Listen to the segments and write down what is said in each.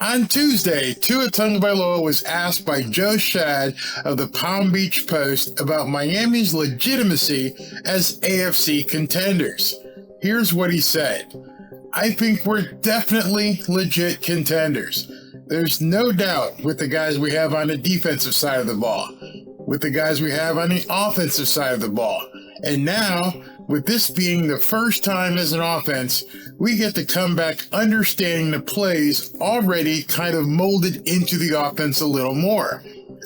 On Tuesday, Tua Tagovailoa was asked by Joe Schad of the Palm Beach Post about Miami's legitimacy as AFC contenders. Here's what he said. I think we're definitely legit contenders. There's no doubt with the guys we have on the defensive side of the ball, with the guys we have on the offensive side of the ball. And now, with this being the first time as an offense, we get to come back understanding the plays already kind of molded into the offense a little more.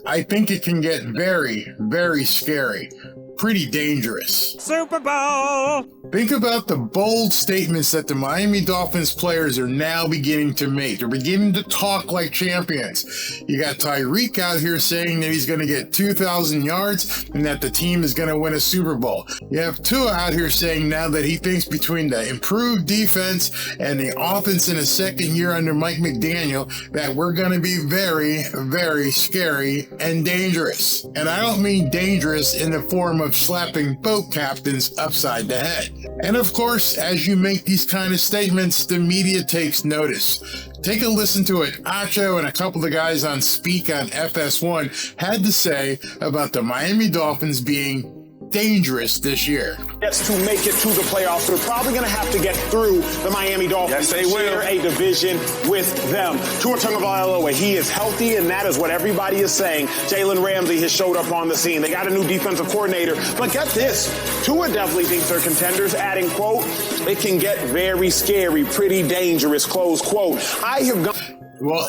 I think it can get very, very scary. Pretty dangerous. Super Bowl! Think about the bold statements that the Miami Dolphins players are now beginning to make. They're beginning to talk like champions. You got Tyreek out here saying that he's going to get 2,000 yards and that the team is going to win a Super Bowl. You have Tua out here saying now that he thinks between the improved defense and the offense in a second year under Mike McDaniel that we're going to be very, very scary and dangerous. And I don't mean dangerous in the form of slapping boat captains upside the head. And of course, as you make these kind of statements, the media takes notice. Take a listen to what Acho and a couple of guys on Speak on FS1 had to say about the Miami Dolphins being dangerous this year. Gets to make it to the playoffs. They're probably going to have to get through the Miami Dolphins. Yes, they will. Share a division with them. Tua Tagovailoa, he is healthy, and that is what everybody is saying. Jalen Ramsey has showed up on the scene. They got a new defensive coordinator. But get this, Tua definitely thinks they're contenders, adding, quote, it can get very scary, pretty dangerous, close quote. I have gone... Well,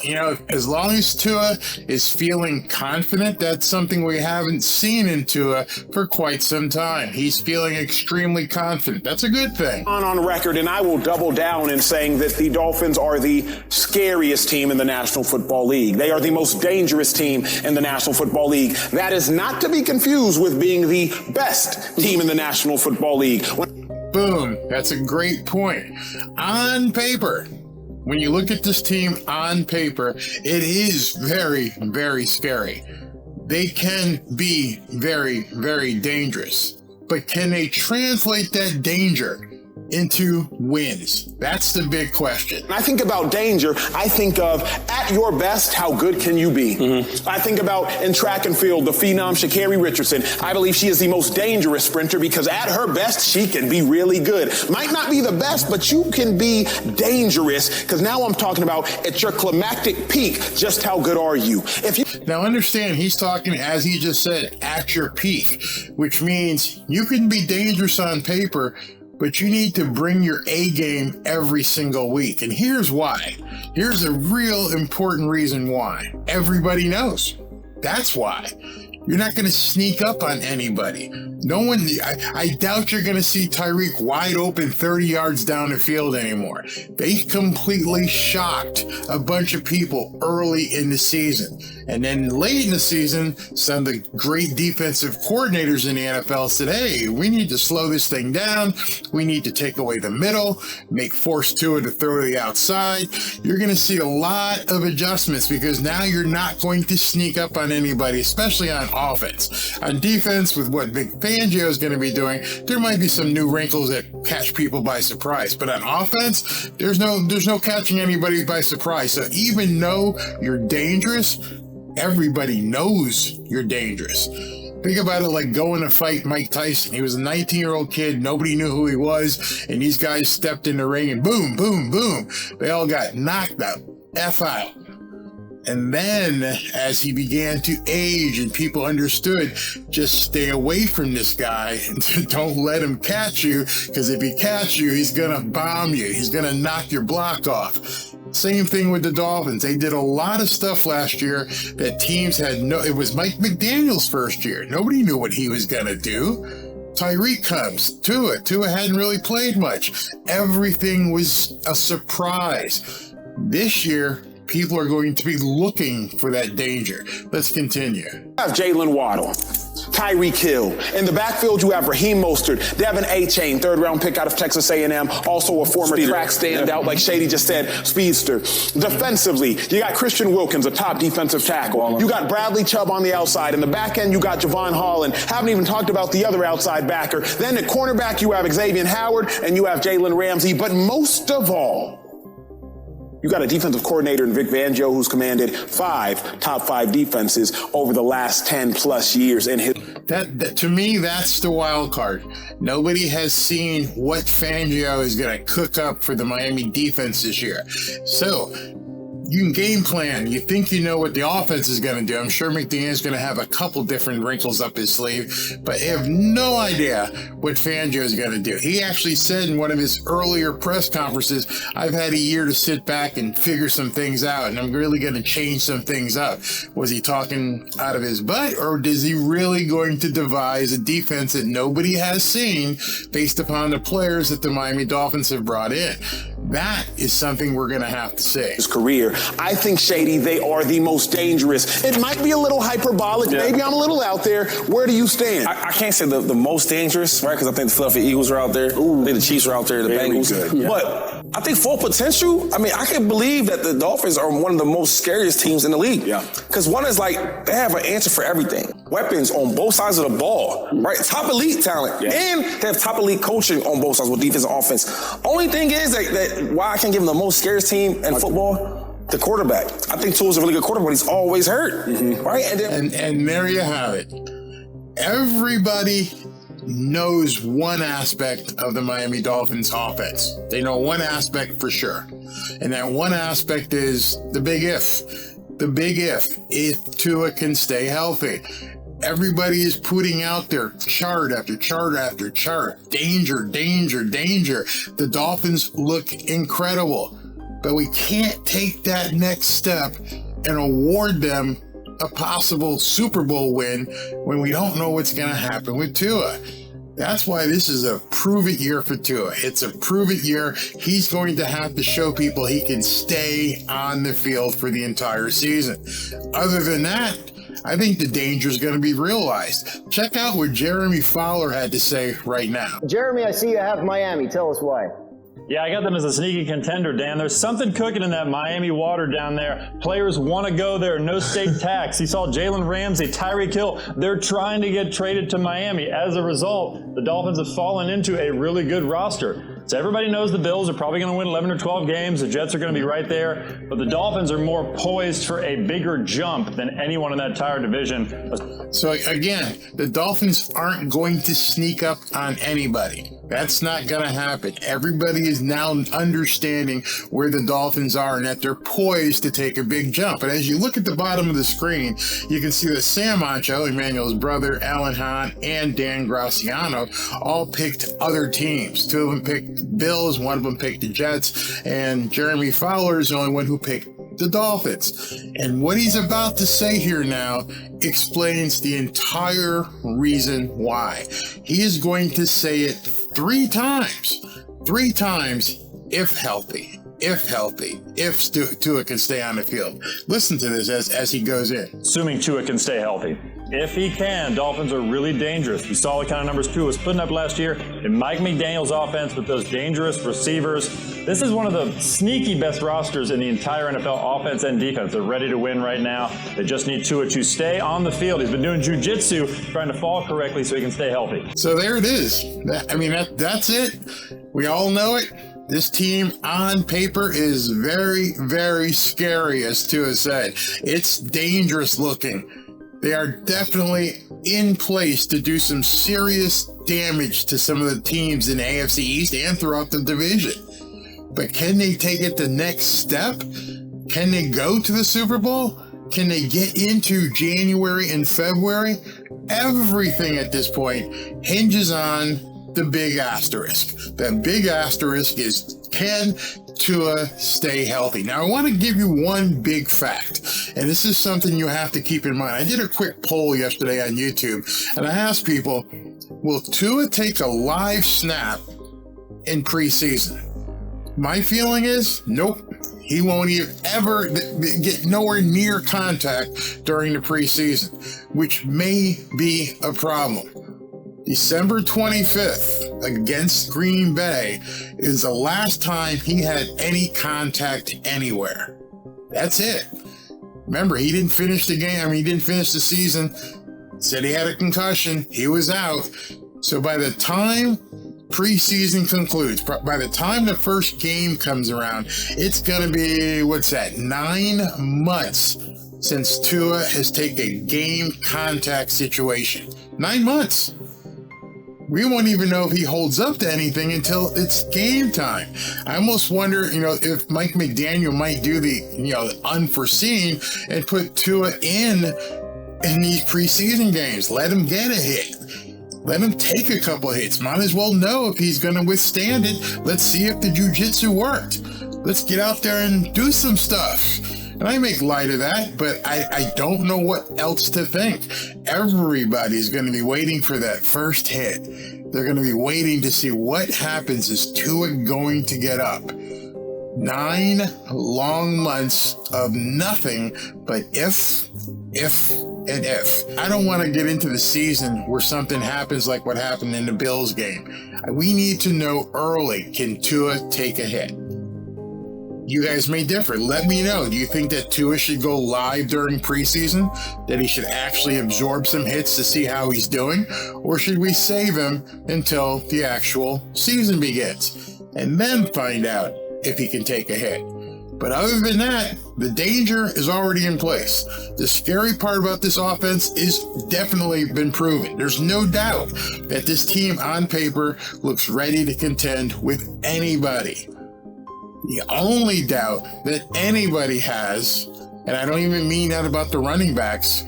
as long as Tua is feeling confident, that's something we haven't seen in Tua for quite some time. He's feeling extremely confident. That's a good thing. On record, and I will double down in saying that the Dolphins are the scariest team in the National Football League. They are the most dangerous team in the National Football League. That is not to be confused with being the best team in the National Football League. Boom. That's a great point. On paper, when you look at this team on paper, it is very, very scary. They can be very, very dangerous. But can they translate that danger into wins? That's the big question. When I think about danger, I think of, at your best, how good can you be? Mm-hmm. I think about, in track and field, the phenom Sha'Carri Richardson. I believe she is the most dangerous sprinter because at her best, she can be really good. Might not be the best, but you can be dangerous because now I'm talking about at your climactic peak, just how good are you? Now understand, he's talking, as he just said, at your peak, which means you can be dangerous on paper, but you need to bring your A game every single week. And here's why. Here's a real important reason why. Everybody knows. That's why. You're not going to sneak up on anybody. No one, I doubt you're going to see Tyreek wide open 30 yards down the field anymore. They completely shocked a bunch of people early in the season. And then late in the season, some of the great defensive coordinators in the NFL said, hey, we need to slow this thing down. We need to take away the middle, force Tua to throw to the outside. You're going to see a lot of adjustments because now you're not going to sneak up on anybody, especially on offense. On defense, with what Vic Fangio is going to be doing, there might be some new wrinkles that catch people by surprise. But on offense, there's no catching anybody by surprise. So even though you're dangerous, everybody knows you're dangerous. Think about it like going to fight Mike Tyson. He was a 19-year-old kid. Nobody knew who he was. And these guys stepped in the ring and boom, boom, boom. They all got knocked out. F out. And then as he began to age and people understood, just stay away from this guy. Don't let him catch you, because if he catches you, he's going to bomb you. He's going to knock your block off. Same thing with the Dolphins. They did a lot of stuff last year that teams had it was Mike McDaniel's first year. Nobody knew what he was going to do. Tyreek comes. Tua hadn't really played much. Everything was a surprise. This year, people are going to be looking for that danger. Let's continue. You have Jalen Waddle, Tyreek Hill. In the backfield, you have Raheem Mostert, Devin A-Chain, third-round pick out of Texas A&M, also a former track standout, like Shady just said, speedster. Defensively, you got Christian Wilkins, a top defensive tackle. You got Bradley Chubb on the outside. In the back end, you got Javon Holland. Haven't even talked about the other outside backer. Then at cornerback, you have Xavier Howard, and you have Jalen Ramsey. But most of all, You got a defensive coordinator in Vic Fangio who's commanded 5 top 5 defenses over the last 10 plus years in his. That to me, that's the wild card. Nobody has seen what Fangio is going to cook up for the Miami defense this year. So you can game plan. You think you know what the offense is going to do. I'm sure McDaniel's going to have a couple different wrinkles up his sleeve, but I have no idea what Fangio is going to do. He actually said in one of his earlier press conferences, I've had a year to sit back and figure some things out, and I'm really going to change some things up. Was he talking out of his butt, or is he really going to devise a defense that nobody has seen based upon the players that the Miami Dolphins have brought in? That is something we're going to have to see. His career. I think, Shady, they are the most dangerous. It might be a little hyperbolic. Yeah. Maybe I'm a little out there. Where do you stand? I can't say the most dangerous, right? Because I think the Philadelphia Eagles are out there. Ooh. I think the Chiefs are out there, the Bengals. Yeah. But I think full potential, I mean, I can believe that the Dolphins are one of the most scariest teams in the league. Yeah. Because one is like, they have an answer for everything. Weapons on both sides of the ball, right? Top elite talent. Yeah. And they have top elite coaching on both sides with defense and offense. Only thing is that why I can't give them the most scariest team in football, the quarterback. I think Tua's a really good quarterback, but he's always hurt, right? And there you have it. Everybody knows one aspect of the Miami Dolphins offense. They know one aspect for sure. And that one aspect is the big if. The big if Tua can stay healthy. Everybody is putting out there chart after chart after chart. Danger, danger, danger. The Dolphins look incredible. But we can't take that next step and award them a possible Super Bowl win when we don't know what's going to happen with Tua. That's why this is a prove-it year for Tua. It's a prove-it year. He's going to have to show people he can stay on the field for the entire season. Other than that, I think the danger is going to be realized. Check out what Jeremy Fowler had to say right now. Jeremy, I see you have Miami. Tell us why. Yeah, I got them as a sneaky contender, Dan. There's something cooking in that Miami water down there. Players want to go there. No state tax. You saw Jalen Ramsey, Tyreek Hill. They're trying to get traded to Miami. As a result, the Dolphins have fallen into a really good roster. So everybody knows the Bills are probably going to win 11 or 12 games. The Jets are going to be right there. But the Dolphins are more poised for a bigger jump than anyone in that entire division. So again, the Dolphins aren't going to sneak up on anybody. That's not going to happen. Everybody is now understanding where the Dolphins are and that they're poised to take a big jump. And as you look at the bottom of the screen, you can see that Sam Ancho, Emmanuel's brother, Alan Hahn, and Dan Graciano all picked other teams. 2 of them picked the Bills, 1 of them picked the Jets, and Jeremy Fowler is the only one who picked the Dolphins. And what he's about to say here now explains the entire reason why. He is going to say it 3 times. 3 times, if healthy, if Tua can stay on the field. Listen to this as he goes in. Assuming Tua can stay healthy. If he can, Dolphins are really dangerous. You saw the kind of numbers Tua was putting up last year in Mike McDaniel's offense with those dangerous receivers. This is one of the sneaky best rosters in the entire NFL offense and defense. They're ready to win right now. They just need Tua to stay on the field. He's been doing jiu-jitsu, trying to fall correctly so he can stay healthy. So there it is. That's it. We all know it. This team on paper is very, very scary, as Tua said. It's dangerous looking. They are definitely in place to do some serious damage to some of the teams in the AFC East and throughout the division. But can they take it the next step? Can they go to the Super Bowl? Can they get into January and February? Everything at this point hinges on the big asterisk. The big asterisk is, can Tua stay healthy? Now, I want to give you one big fact, and this is something you have to keep in mind. I did a quick poll yesterday on YouTube, and I asked people, will Tua take a live snap in preseason? My feeling is, nope. He won't ever get nowhere near contact during the preseason, which may be a problem. December 25th against Green Bay is the last time he had any contact anywhere. That's it. Remember, he didn't finish the game. He didn't finish the season. Said he had a concussion. He was out. So by the time preseason concludes, by the time the first game comes around, it's going to be, 9 months since Tua has taken a game contact situation. 9 months. We won't even know if he holds up to anything until it's game time. I almost wonder, if Mike McDaniel might do the unforeseen and put Tua in these preseason games. Let him get a hit. Let him take a couple of hits. Might as well know if he's going to withstand it. Let's see if the jiu-jitsu worked. Let's get out there and do some stuff. And I make light of that, but I don't know what else to think. Everybody's going to be waiting for that first hit. They're going to be waiting to see what happens. Is Tua going to get up? 9 long months of nothing but if, and if. I don't want to get into the season where something happens like what happened in the Bills game. We need to know early, can Tua take a hit? You guys may differ. Let me know. Do you think that Tua should go live during preseason? That he should actually absorb some hits to see how he's doing? Or should we save him until the actual season begins and then find out if he can take a hit? But other than that, the danger is already in place. The scary part about this offense is definitely been proven. There's no doubt that this team on paper looks ready to contend with anybody. The only doubt that anybody has, and I don't even mean that about the running backs,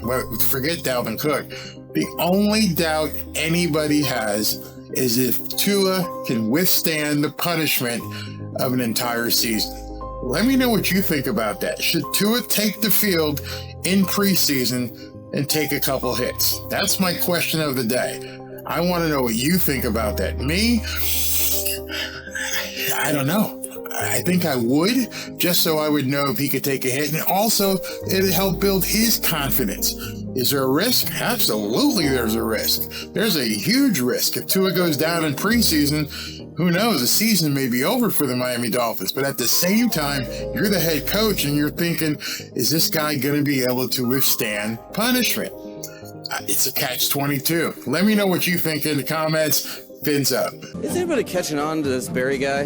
forget Dalvin Cook. The only doubt anybody has is if Tua can withstand the punishment of an entire season. Let me know what you think about that. Should Tua take the field in preseason and take a couple hits? That's my question of the day. I want to know what you think about that. Me? I don't know. I think I would, just so I would know if he could take a hit. And also, it'd help build his confidence. Is there a risk? Absolutely there's a risk. There's a huge risk. If Tua goes down in preseason, who knows? The season may be over for the Miami Dolphins. But at the same time, you're the head coach and you're thinking, is this guy going to be able to withstand punishment? It's a catch-22. Let me know what you think in the comments. Fins up. Is anybody catching on to this Barry guy?